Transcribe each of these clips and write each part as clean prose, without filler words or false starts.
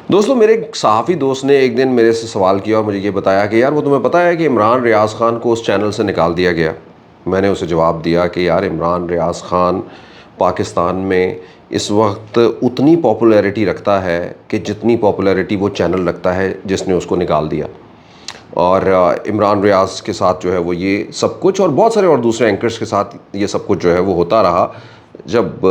دوستوں میرے ایک صحافی دوست نے ایک دن میرے سے سوال کیا اور مجھے یہ بتایا کہ یار وہ تمہیں پتہ ہے کہ عمران ریاض خان کو اس چینل سے نکال دیا گیا. میں نے اسے جواب دیا کہ یار عمران ریاض خان پاکستان میں اس وقت اتنی پاپولیرٹی رکھتا ہے کہ جتنی پاپولیرٹی وہ چینل رکھتا ہے جس نے اس کو نکال دیا. اور عمران ریاض کے ساتھ جو ہے وہ یہ سب کچھ اور بہت سارے اور دوسرے اینکرز کے ساتھ یہ سب کچھ جو ہے وہ ہوتا رہا جب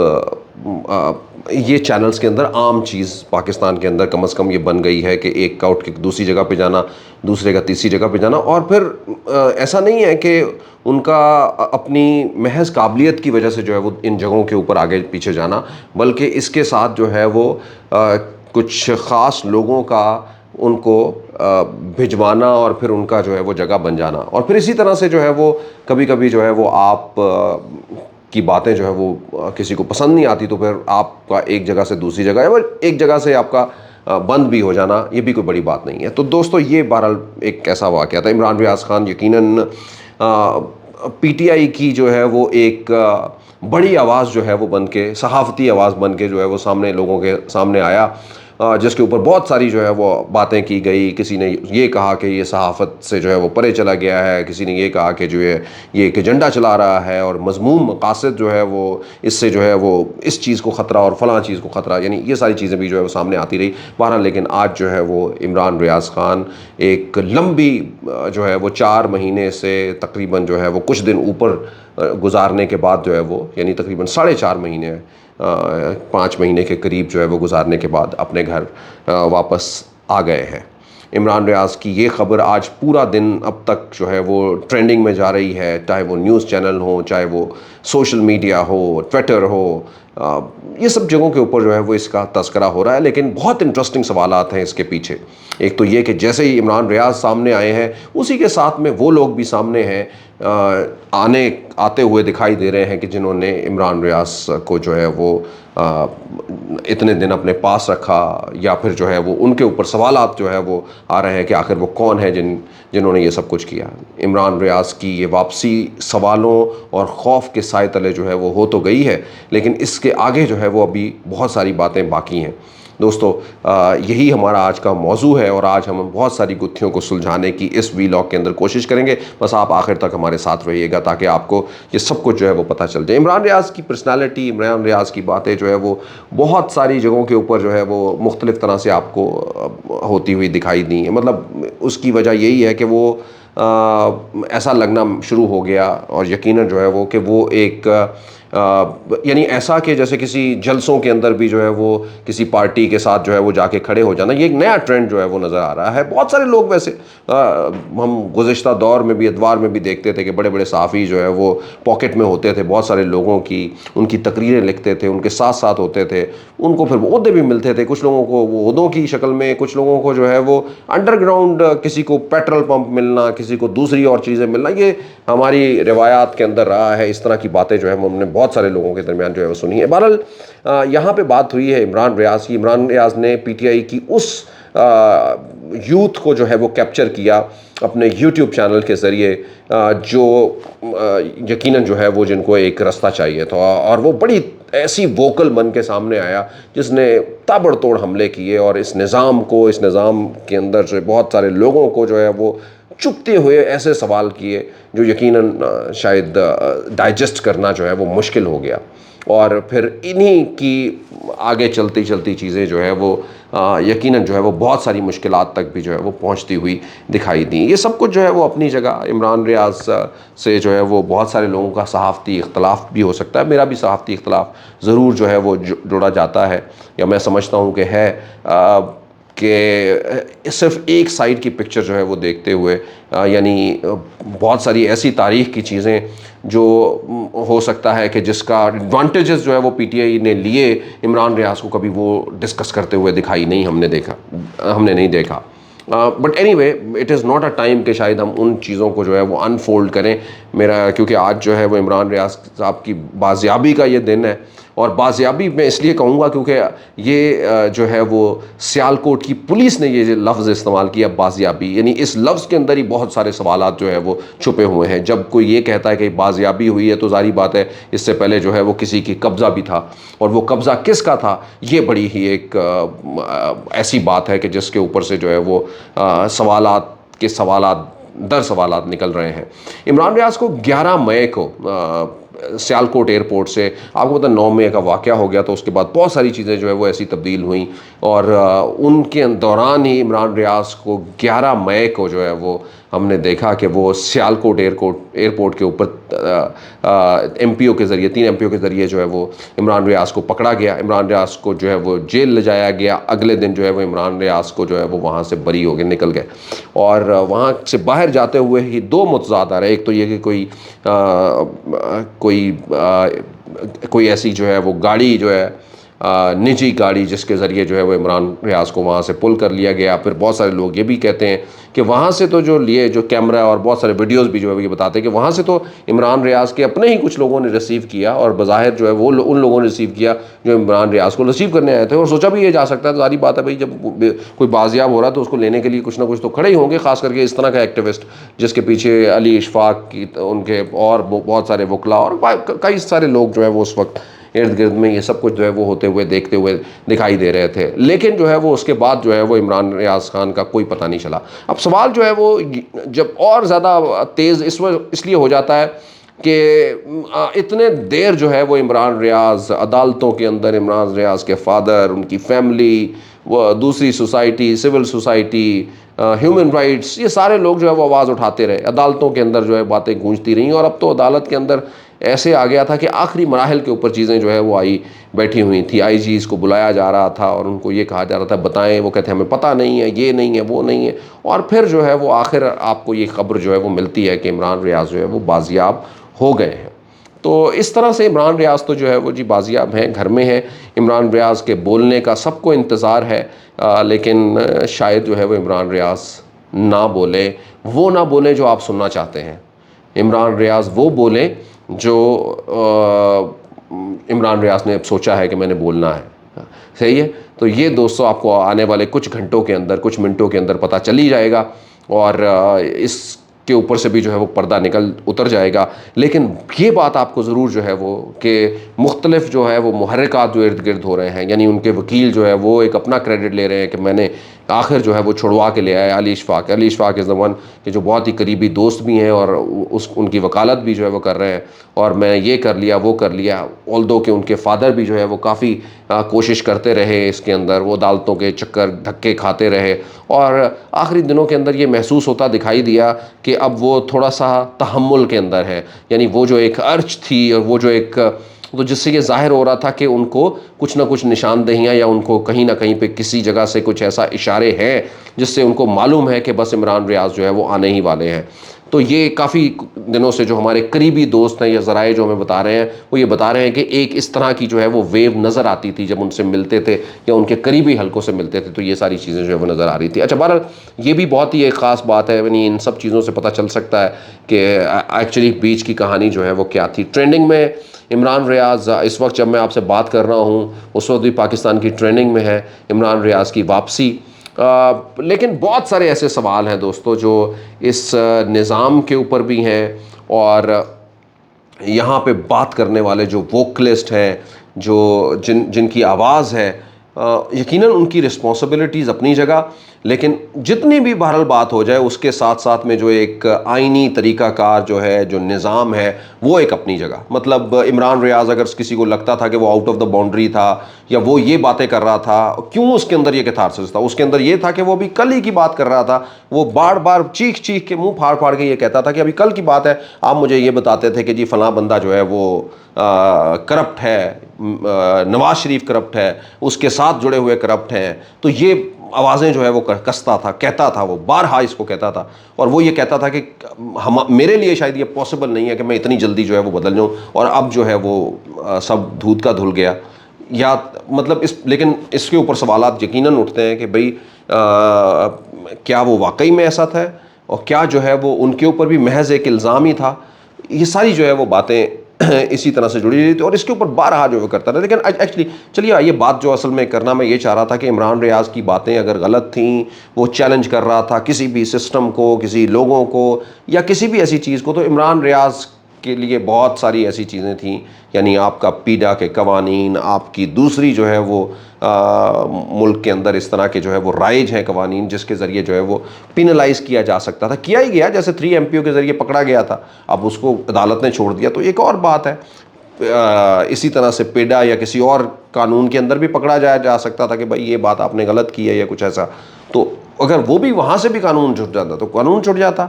یہ چینلز کے اندر عام چیز پاکستان کے اندر کم از کم یہ بن گئی ہے کہ ایک کا اٹھ کے دوسری جگہ پہ جانا، دوسرے کا تیسری جگہ پہ جانا. اور پھر ایسا نہیں ہے کہ ان کا اپنی محض قابلیت کی وجہ سے جو ہے وہ ان جگہوں کے اوپر آگے پیچھے جانا، بلکہ اس کے ساتھ جو ہے وہ کچھ خاص لوگوں کا ان کو بھجوانا اور پھر ان کا جو ہے وہ جگہ بن جانا. اور پھر اسی طرح سے جو ہے وہ کبھی کبھی جو ہے وہ آپ کی باتیں جو ہے وہ کسی کو پسند نہیں آتی تو پھر آپ کا ایک جگہ سے دوسری جگہ یا ایک جگہ سے آپ کا بند بھی ہو جانا یہ بھی کوئی بڑی بات نہیں ہے. تو دوستو یہ بہرحال ایک ایسا واقعہ تھا. عمران ریاض خان یقیناً پی ٹی آئی کی جو ہے وہ ایک بڑی آواز جو ہے وہ بن کے، صحافتی آواز بن کے جو ہے وہ سامنے لوگوں کے سامنے آیا، جس کے اوپر بہت ساری جو ہے وہ باتیں کی گئی. کسی نے یہ کہا کہ یہ صحافت سے جو ہے وہ پرے چلا گیا ہے، کسی نے یہ کہا کہ جو ہے یہ ایک ایجنڈا چلا رہا ہے اور مذموم مقاصد جو ہے وہ اس سے جو ہے وہ اس چیز کو خطرہ اور فلاں چیز کو خطرہ، یعنی یہ ساری چیزیں بھی جو ہے وہ سامنے آتی رہی. بہرحال لیکن آج جو ہے وہ عمران ریاض خان ایک لمبی جو ہے وہ 4 مہینے سے تقریباً جو ہے وہ کچھ دن اوپر گزارنے کے بعد جو ہے وہ یعنی تقریباً 4.5 مہینے 5 مہینے کے قریب جو ہے وہ گزارنے کے بعد اپنے گھر واپس آ گئے ہیں. عمران ریاض کی یہ خبر آج پورا دن اب تک جو ہے وہ ٹرینڈنگ میں جا رہی ہے، چاہے وہ نیوز چینل ہوں، چاہے وہ سوشل میڈیا ہو، ٹویٹر ہو، یہ سب جگہوں کے اوپر جو ہے وہ اس کا تذکرہ ہو رہا ہے. لیکن بہت انٹرسٹنگ سوالات ہیں اس کے پیچھے. ایک تو یہ کہ جیسے ہی عمران ریاض سامنے آئے ہیں اسی کے ساتھ میں وہ لوگ بھی سامنے ہیں، آتے ہوئے دکھائی دے رہے ہیں کہ جنہوں نے عمران ریاض کو جو ہے وہ اتنے دن اپنے پاس رکھا، یا پھر جو ہے وہ ان کے اوپر سوالات جو ہے وہ آ رہے ہیں کہ آخر وہ کون ہے جنہوں نے یہ سب کچھ کیا. عمران ریاض کی یہ واپسی سوالوں اور خوف کے سائے تلے جو ہے وہ ہو تو گئی ہے، لیکن اس کے آگے جو ہے وہ ابھی بہت ساری باتیں باقی ہیں. دوستو یہی ہمارا آج کا موضوع ہے اور آج ہم بہت ساری گتھیوں کو سلجھانے کی اس ویلاگ کے اندر کوشش کریں گے. بس آپ آخر تک ہمارے ساتھ رہیے گا تاکہ آپ کو یہ سب کچھ جو ہے وہ پتہ چل جائے. عمران ریاض کی پرسنالٹی، عمران ریاض کی باتیں جو ہے وہ بہت ساری جگہوں کے اوپر جو ہے وہ مختلف طرح سے آپ کو ہوتی ہوئی دکھائی دی. مطلب اس کی وجہ یہی ہے کہ وہ ایسا لگنا شروع ہو گیا اور یقیناً جو ہے وہ کہ وہ ایک یعنی ایسا کہ جیسے کسی جلسوں کے اندر بھی جو ہے وہ کسی پارٹی کے ساتھ جو ہے وہ جا کے کھڑے ہو جانا، یہ ایک نیا ٹرینڈ جو ہے وہ نظر آ رہا ہے. بہت سارے لوگ ویسے ہم گزشتہ دور میں بھی ادوار میں بھی دیکھتے تھے کہ بڑے بڑے صحافی جو ہے وہ پاکٹ میں ہوتے تھے بہت سارے لوگوں کی، ان کی تقریریں لکھتے تھے، ان کے ساتھ ساتھ ہوتے تھے، ان کو پھر وہ عہدے بھی ملتے تھے. کچھ لوگوں کو وہ عہدوں کی شکل میں، کچھ لوگوں کو جو ہے وہ انڈر گراؤنڈ، کسی کو پیٹرول پمپ ملنا، کسی کو دوسری اور چیزیں ملنا، یہ ہماری روایات کے اندر رہا ہے. اس طرح کی باتیں جو ہے ہم نے بہت سارے لوگوں کے درمیان جو ہے وہ سنی ہے. بہرحال یہاں پہ بات ہوئی ہے عمران ریاض کی. عمران ریاض نے پی ٹی آئی کی اس یوتھ کو جو ہے وہ کیپچر کیا اپنے یوٹیوب چینل کے ذریعے، جو یقیناً جو ہے وہ جن کو ایک رستہ چاہیے تھا، اور وہ بڑی ایسی ووکل بن کے سامنے آیا جس نے تابڑ توڑ حملے کیے اور اس نظام کو، اس نظام کے اندر سے بہت سارے لوگوں کو جو ہے وہ چپتے ہوئے ایسے سوال کیے جو یقیناً شاید ڈائجسٹ کرنا جو ہے وہ مشکل ہو گیا. اور پھر انہی کی آگے چلتی چلتی چیزیں جو ہے وہ یقیناً جو ہے وہ بہت ساری مشکلات تک بھی جو ہے وہ پہنچتی ہوئی دکھائی دیں. یہ سب کچھ جو ہے وہ اپنی جگہ. عمران ریاض سے جو ہے وہ بہت سارے لوگوں کا صحافتی اختلاف بھی ہو سکتا ہے، میرا بھی صحافتی اختلاف ضرور جو ہے وہ جوڑا جاتا ہے، یا میں سمجھتا ہوں کہ ہے، کہ صرف ایک سائڈ کی پکچر جو ہے وہ دیکھتے ہوئے، یعنی بہت ساری ایسی تاریخ کی چیزیں جو ہو سکتا ہے کہ جس کا ایڈوانٹیجز جو ہے وہ پی ٹی آئی نے لیے، عمران ریاض کو کبھی وہ ڈسکس کرتے ہوئے دکھائی نہیں، ہم نے نہیں دیکھا. But any way it is not a time کہ شاید ہم ان چیزوں کو جو ہے وہ انفولڈ کریں. کیونکہ آج جو ہے وہ عمران ریاض صاحب کی بازیابی کا یہ دن ہے اور بازیابی میں اس لیے کہوں گا کیونکہ یہ جو ہے وہ سیالکوٹ کی پولیس نے یہ لفظ استعمال کیا بازیابی، یعنی اس لفظ کے اندر ہی بہت سارے سوالات جو ہے وہ چھپے ہوئے ہیں. جب کوئی یہ کہتا ہے کہ بازیابی ہوئی ہے تو ظاہری بات ہے اس سے پہلے جو ہے وہ کسی کی قبضہ بھی تھا، اور وہ قبضہ کس کا تھا یہ بڑی ہی ایک ایسی بات ہے کہ جس کے اوپر سے جو ہے وہ سوالات کے سوالات در سوالات نکل رہے ہیں. عمران ریاض کو 11 مئی کو سیالکوٹ ایئرپورٹ سے، آپ کو پتہ 9 مئی کا واقعہ ہو گیا، تو اس کے بعد بہت ساری چیزیں جو ہے وہ ایسی تبدیل ہوئیں، اور ان کے دوران ہی عمران ریاض کو 11 مئی کو جو ہے وہ ہم نے دیکھا کہ وہ سیالکوٹ ایئرپورٹ کے اوپر ایم پی او کے ذریعے 3 MP کے ذریعے جو ہے وہ عمران ریاض کو پکڑا گیا. عمران ریاض کو جو ہے وہ جیل لے جایا گیا. اگلے دن جو ہے وہ عمران ریاض کو جو ہے وہ وہاں سے بری ہو کے نکل گئے، اور وہاں سے باہر جاتے ہوئے ہی 2 متضاد آ رہے. ایک تو یہ کہ کوئی ایسی جو ہے وہ گاڑی جو ہے نجی گاڑی جس کے ذریعے جو ہے وہ عمران ریاض کو وہاں سے پل کر لیا گیا. پھر بہت سارے لوگ یہ بھی کہتے ہیں کہ وہاں سے تو جو کیمرہ اور بہت سارے ویڈیوز بھی جو ہے وہ یہ بتاتے ہیں کہ وہاں سے تو عمران ریاض کے اپنے ہی کچھ لوگوں نے ریسیو کیا، اور بظاہر جو ہے وہ ان لوگوں نے ریسیو کیا جو عمران ریاض کو ریسیو کرنے آئے تھے. اور سوچا بھی یہ جا سکتا ہے، ظاہری بات ہے بھائی جب کوئی بازیاب ہو رہا ہے تو اس کو لینے کے لیے کچھ نہ کچھ تو کھڑے ہی ہوں گے، خاص کر کے اس طرح کا ایکٹیوسٹ جس کے پیچھے علی اشفاق کی ان کے اور بہت سارے وکلا اور کئی سارے لوگ جو ہے وہ اس وقت ارد گرد میں یہ سب کچھ جو ہے وہ ہوتے ہوئے دیکھتے ہوئے دکھائی دے رہے تھے. لیکن جو ہے وہ اس کے بعد جو ہے وہ عمران ریاض خان کا کوئی پتہ نہیں چلا. اب سوال جو ہے وہ جب اور زیادہ تیز اس لیے ہو جاتا ہے کہ اتنے دیر جو ہے وہ عمران ریاض عدالتوں کے اندر، عمران ریاض کے فادر، ان کی فیملی، وہ دوسری society, civil society, human rights, یہ سارے لوگ جو ہے وہ آواز اٹھاتے رہے. عدالتوں کے اندر جو ہے باتیں گونجتی رہیں، اور اب تو عدالت کے اندر ایسے آ گیا تھا کہ آخری مراحل کے اوپر چیزیں جو ہے وہ بیٹھی ہوئی تھی. آئی جیز کو بلایا جا رہا تھا اور ان کو یہ کہا جا رہا تھا بتائیں، وہ کہتے ہیں ہمیں پتہ نہیں ہے، یہ نہیں ہے، وہ نہیں ہے. اور پھر جو ہے وہ آخر آپ کو یہ خبر جو ہے وہ ملتی ہے کہ عمران ریاض جو ہے وہ بازیاب ہو گئے ہیں. تو اس طرح سے عمران ریاض تو جو ہے وہ بازیاب ہیں، گھر میں ہیں. عمران ریاض کے بولنے کا سب کو انتظار ہے، لیکن شاید جو ہے وہ عمران ریاض نہ بولے، وہ نہ بولے جو آپ سننا چاہتے ہیں. عمران ریاض وہ بولیں جو عمران ریاض نے سوچا ہے کہ میں نے بولنا ہے. صحیح ہے؟ تو یہ دوستو آپ کو آنے والے کچھ گھنٹوں کے اندر، کچھ منٹوں کے اندر پتہ چل ہی جائے گا، اور اس کے اوپر سے بھی جو ہے وہ پردہ اتر جائے گا. لیکن یہ بات آپ کو ضرور جو ہے وہ کہ مختلف جو ہے وہ محرکات جو ارد گرد ہو رہے ہیں، یعنی ان کے وکیل جو ہے وہ ایک اپنا کریڈٹ لے رہے ہیں کہ میں نے آخر جو ہے وہ چھڑوا کے لے آیا علی اشفاق از the one کہ جو بہت ہی قریبی دوست بھی ہیں، اور ان کی وکالت بھی جو ہے وہ کر رہے ہیں، اور میں یہ کر لیا وہ کر لیا. although کہ ان کے فادر بھی جو ہے وہ کافی کوشش کرتے رہے اس کے اندر، وہ عدالتوں کے چکر دھکے کھاتے رہے، اور آخری دنوں کے اندر یہ محسوس ہوتا دکھائی دیا کہ اب وہ تھوڑا سا تحمل کے اندر ہے. یعنی وہ جو ایک ارچ تھی، اور وہ جو ایک تو جس سے یہ ظاہر ہو رہا تھا کہ ان کو کچھ نہ کچھ نشاندہیاں، یا ان کو کہیں نہ کہیں پہ کسی جگہ سے کچھ ایسا اشارے ہیں جس سے ان کو معلوم ہے کہ بس عمران ریاض جو ہے وہ آنے ہی والے ہیں. تو یہ کافی دنوں سے جو ہمارے قریبی دوست ہیں یا ذرائع جو ہمیں بتا رہے ہیں، وہ یہ بتا رہے ہیں کہ ایک اس طرح کی جو ہے وہ ویو نظر آتی تھی جب ان سے ملتے تھے یا ان کے قریبی حلقوں سے ملتے تھے، تو یہ ساری چیزیں جو ہے وہ نظر آ رہی تھی. اچھا، بہرحال یہ بھی بہت ہی ایک خاص بات ہے، یعنی ان سب چیزوں سے پتہ چل سکتا ہے کہ ایکچولی بیچ کی کہانی جو ہے وہ کیا تھی. ٹرینڈنگ میں عمران ریاض اس وقت جب میں آپ سے بات کر رہا ہوں اس وقت بھی پاکستان کی ٹرینڈنگ میں ہے عمران ریاض کی واپسی. لیکن بہت سارے ایسے سوال ہیں دوستو جو اس نظام کے اوپر بھی ہیں، اور یہاں پہ بات کرنے والے جو ووکلسٹ ہیں، جو جن کی آواز ہے، یقیناً ان کی رسپانسبلٹیز اپنی جگہ، لیکن جتنی بھی بہرحال بات ہو جائے اس کے ساتھ ساتھ میں جو ایک آئینی طریقہ کار جو ہے، جو نظام ہے، وہ ایک اپنی جگہ. مطلب عمران ریاض اگر کسی کو لگتا تھا کہ وہ آؤٹ آف دا باؤنڈری تھا یا وہ یہ باتیں کر رہا تھا، کیوں اس کے اندر یہ کیتھارسس تھا؟ اس کے اندر یہ تھا کہ وہ ابھی کل ہی کی بات کر رہا تھا. وہ بار بار چیخ کے منہ پھاڑ پھاڑ کے یہ کہتا تھا کہ ابھی کل کی بات ہے، آپ مجھے یہ بتاتے تھے کہ جی فلاں بندہ جو ہے وہ کرپٹ ہے، نواز شریف کرپٹ ہے، اس کے ساتھ جڑے ہوئے کرپٹ ہیں. تو یہ آوازیں جو ہے وہ کستا تھا، کہتا تھا، وہ بارہا اس کو کہتا تھا، اور وہ یہ کہتا تھا کہ میرے لیے شاید یہ پاسبل نہیں ہے کہ میں اتنی جلدی جو ہے وہ بدل جاؤں. اور اب جو ہے وہ سب دھود کا دھل گیا. یا مطلب لیکن اس کے اوپر سوالات یقیناً اٹھتے ہیں کہ بھئی کیا وہ واقعی میں ایسا تھا، اور کیا جو ہے وہ ان کے اوپر بھی محض ایک الزام ہی تھا؟ یہ ساری جو ہے وہ باتیں اسی طرح سے جڑی رہی تھی اور اس کے اوپر بارہا جو وہ کرتا رہا. لیکن ایکچولی چلیے یہ بات جو اصل میں کرنا میں یہ چاہ رہا تھا کہ عمران ریاض کی باتیں اگر غلط تھیں، وہ چیلنج کر رہا تھا کسی بھی سسٹم کو، کسی لوگوں کو یا کسی بھی ایسی چیز کو، تو عمران ریاض کے لیے بہت ساری ایسی چیزیں تھیں. یعنی آپ کا پیڈا کے قوانین، آپ کی دوسری جو ہے وہ ملک کے اندر اس طرح کے جو ہے وہ رائج ہیں قوانین جس کے ذریعے جو ہے وہ پینلائز کیا جا سکتا تھا، کیا ہی گیا. جیسے 3 MP کے ذریعے پکڑا گیا تھا، اب اس کو عدالت نے چھوڑ دیا تو ایک اور بات ہے. اسی طرح سے پیڈا یا کسی اور قانون کے اندر بھی پکڑا جا سکتا تھا کہ بھائی یہ بات آپ نے غلط کی ہے یا کچھ ایسا، تو اگر وہ بھی وہاں سے بھی قانون چھٹ جاتا تو قانون چھٹ جاتا.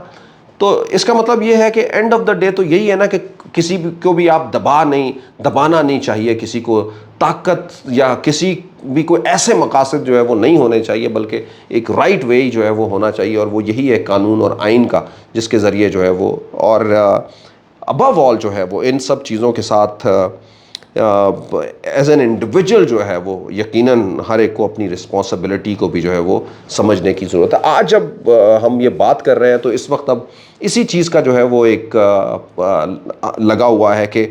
تو اس کا مطلب یہ ہے کہ اینڈ آف دا ڈے تو یہی ہے نا کہ کسی کو بھی آپ دبانا نہیں چاہیے، کسی کو طاقت یا کسی بھی کوئی ایسے مقاصد جو ہے وہ نہیں ہونے چاہیے، بلکہ ایک رائٹ وے جو ہے وہ ہونا چاہیے، اور وہ یہی ہے قانون اور آئین کا، جس کے ذریعے جو ہے وہ اور ابو آل جو ہے وہ ان سب چیزوں کے ساتھ ایز این انڈیویجول جو ہے وہ یقیناً ہر ایک کو اپنی رسپانسبلٹی کو بھی جو ہے وہ سمجھنے کی ضرورت ہے. آج جب ہم یہ بات کر رہے ہیں تو اس وقت اب اسی چیز کا جو ہے وہ ایک لگا ہوا ہے کہ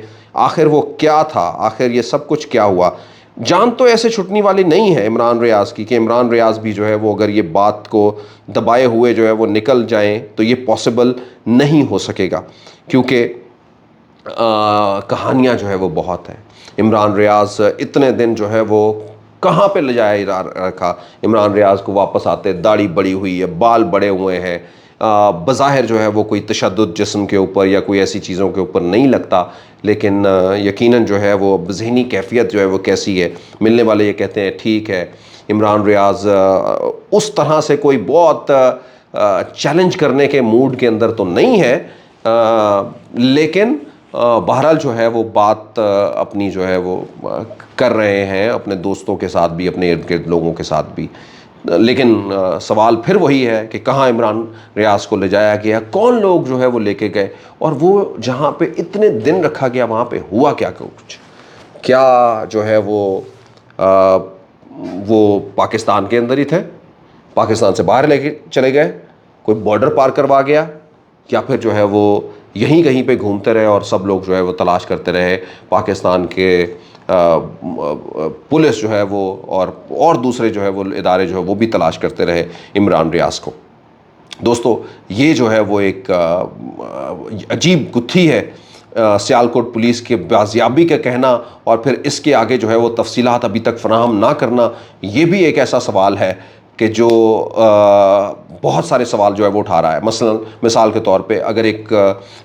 آخر وہ کیا تھا، آخر یہ سب کچھ کیا ہوا. جان تو ایسے چھٹنی والی نہیں ہے عمران ریاض کی کہ عمران ریاض بھی جو ہے وہ اگر یہ بات کو دبائے ہوئے جو ہے وہ نکل جائیں تو یہ پاسبل نہیں ہو سکے گا، کیونکہ کہانیاں جو ہے وہ بہت ہیں. عمران ریاض اتنے دن جو ہے وہ کہاں پہ لے جایا رکھا. عمران ریاض کو واپس آتے داڑھی بڑی ہوئی ہے، بال بڑے ہوئے ہیں، بظاہر جو ہے وہ کوئی تشدد جسم کے اوپر یا کوئی ایسی چیزوں کے اوپر نہیں لگتا، لیکن یقیناً جو ہے وہ ذہنی کیفیت جو ہے وہ کیسی ہے. ملنے والے یہ کہتے ہیں ٹھیک ہے عمران ریاض اس طرح سے کوئی بہت چیلنج کرنے کے موڈ کے اندر تو نہیں ہے، لیکن بہرحال جو ہے وہ بات اپنی جو ہے وہ کر رہے ہیں اپنے دوستوں کے ساتھ بھی، اپنے ارد گرد لوگوں کے ساتھ بھی. لیکن سوال پھر وہی ہے کہ کہاں عمران ریاض کو لے جایا گیا، کون لوگ جو ہے وہ لے کے گئے، اور وہ جہاں پہ اتنے دن رکھا گیا وہاں پہ ہوا کیا کچھ، کیا جو ہے وہ پاکستان کے اندر ہی تھے، پاکستان سے باہر لے کے چلے گئے، کوئی بارڈر پار کروا گیا، یا پھر جو ہے وہ یہیں کہیں پہ گھومتے رہے اور سب لوگ جو ہے وہ تلاش کرتے رہے، پاکستان کے پولیس جو ہے وہ اور دوسرے جو ہے وہ ادارے جو ہے وہ بھی تلاش کرتے رہے عمران ریاض کو. دوستو یہ جو ہے وہ ایک عجیب گتھی ہے سیالکوٹ پولیس کے بازیابی کا کہنا، اور پھر اس کے آگے جو ہے وہ تفصیلات ابھی تک فراہم نہ کرنا. یہ بھی ایک ایسا سوال ہے کہ جو بہت سارے سوال جو ہے وہ اٹھا رہا ہے. مثال کے طور پہ اگر ایک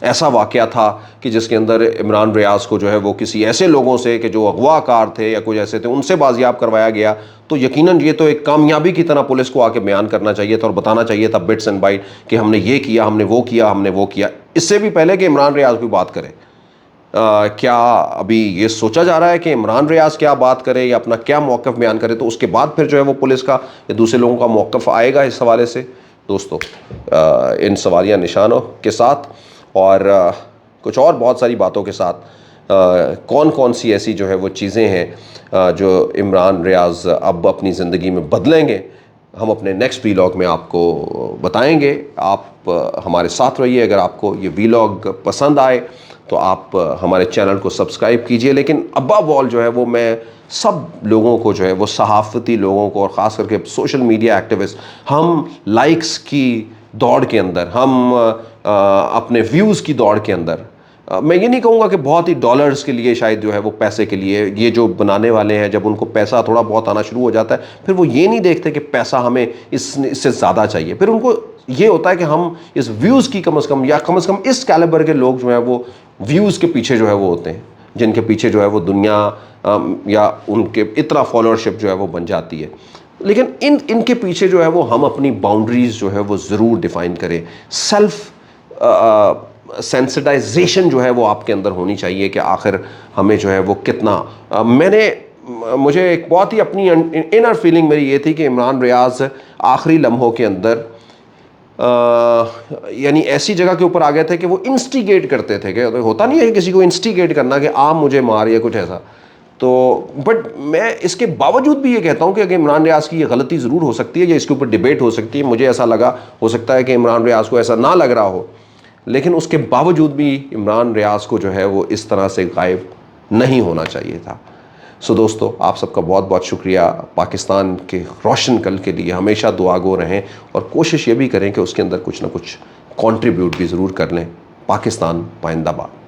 ایسا واقعہ تھا کہ جس کے اندر عمران ریاض کو جو ہے وہ کسی ایسے لوگوں سے کہ جو اغوا کار تھے یا کچھ ایسے تھے ان سے بازیاب کروایا گیا، تو یقیناً یہ تو ایک کامیابی کی طرح پولیس کو آ کے بیان کرنا چاہیے تھا اور بتانا چاہیے تھا بٹس اینڈ بائٹ کہ ہم نے یہ کیا، ہم نے وہ کیا، ہم نے وہ کیا. اس سے بھی پہلے کہ عمران ریاض بھی بات کرے. کیا ابھی یہ سوچا جا رہا ہے کہ عمران ریاض کیا بات کرے یا اپنا کیا موقف بیان کرے، تو اس کے بعد پھر جو ہے وہ پولیس کا یا دوسرے لوگوں کا موقف آئے گا اس حوالے سے؟ دوستو ان سوالیہ نشانوں کے ساتھ اور کچھ اور بہت ساری باتوں کے ساتھ کون کون سی ایسی جو ہے وہ چیزیں ہیں جو عمران ریاض اب اپنی زندگی میں بدلیں گے، ہم اپنے نیکسٹ ویلاگ میں آپ کو بتائیں گے. آپ ہمارے ساتھ رہیے. اگر آپ کو یہ ویلاگ پسند آئے تو آپ ہمارے چینل کو سبسکرائب کیجئے. لیکن ابو آل جو ہے وہ میں سب لوگوں کو جو ہے وہ صحافتی لوگوں کو اور خاص کر کے سوشل میڈیا ایکٹیوسٹ، ہم لائکس کی دوڑ کے اندر، ہم اپنے ویوز کی دوڑ کے اندر، میں یہ نہیں کہوں گا کہ بہت ہی ڈالرز کے لیے، شاید جو ہے وہ پیسے کے لیے، یہ جو بنانے والے ہیں جب ان کو پیسہ تھوڑا بہت آنا شروع ہو جاتا ہے پھر وہ یہ نہیں دیکھتے کہ پیسہ ہمیں اس سے زیادہ چاہیے، پھر ان کو یہ ہوتا ہے کہ ہم اس ویوز کی کم از کم اس کیلیبر کے لوگ جو ہیں وہ ویوز کے پیچھے جو ہے وہ ہوتے ہیں، جن کے پیچھے جو ہے وہ دنیا یا ان کے اتنا فالوورشپ جو ہے وہ بن جاتی ہے. لیکن ان کے پیچھے جو ہے وہ ہم اپنی باؤنڈریز جو ہے وہ ضرور ڈیفائن کریں. سیلف سینسٹائزیشن جو ہے وہ آپ کے اندر ہونی چاہیے کہ آخر ہمیں جو ہے وہ کتنا مجھے ایک بہت ہی اپنی انر فیلنگ میری یہ تھی کہ عمران ریاض آخری لمحوں کے اندر یعنی ایسی جگہ کے اوپر آ گئے تھے کہ وہ انسٹیگیٹ کرتے تھے، کہ ہوتا نہیں ہے کسی کو انسٹیگیٹ کرنا کہ آپ مجھے مار یا کچھ ایسا. تو بٹ میں اس کے باوجود بھی یہ کہتا ہوں کہ اگر عمران ریاض کی یہ غلطی ضرور ہو سکتی ہے یا اس کے اوپر ڈیبیٹ ہو سکتی ہے. مجھے ایسا لگا، ہو سکتا ہے کہ عمران ریاض کو ایسا نہ لگ رہا ہو، لیکن اس کے باوجود بھی عمران ریاض کو جو ہے وہ اس طرح سے غائب نہیں ہونا چاہیے تھا. سو دوستو، آپ سب کا بہت بہت شکریہ. پاکستان کے روشن کل کے لیے ہمیشہ دعا گو رہیں اور کوشش یہ بھی کریں کہ اس کے اندر کچھ نہ کچھ کنٹریبیوٹ بھی ضرور کر لیں. پاکستان پائندہ باد.